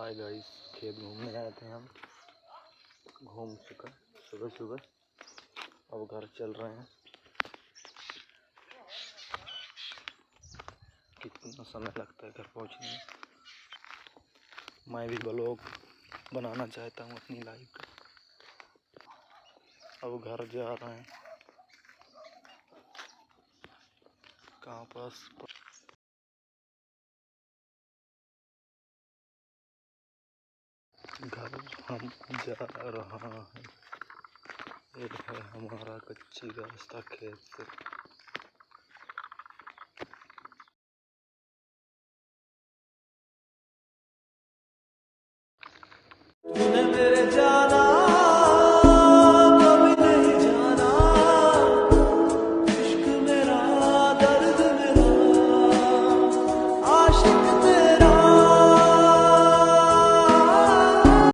Hi guys, खेत घूमने आए थे हम। घूम चुका सुबह सुबह, अब घर चल रहे हैं। कितना समय लगता है घर पहुंचने में। मैं भी ब्लॉग बनाना चाहता हूं अपनी लाइफ का। अब घर जा रहे हैं। कहाँ पास घर हम जा रहा है। ये है हमारा कच्ची रास्ता खेत से। तूने मेरे जाना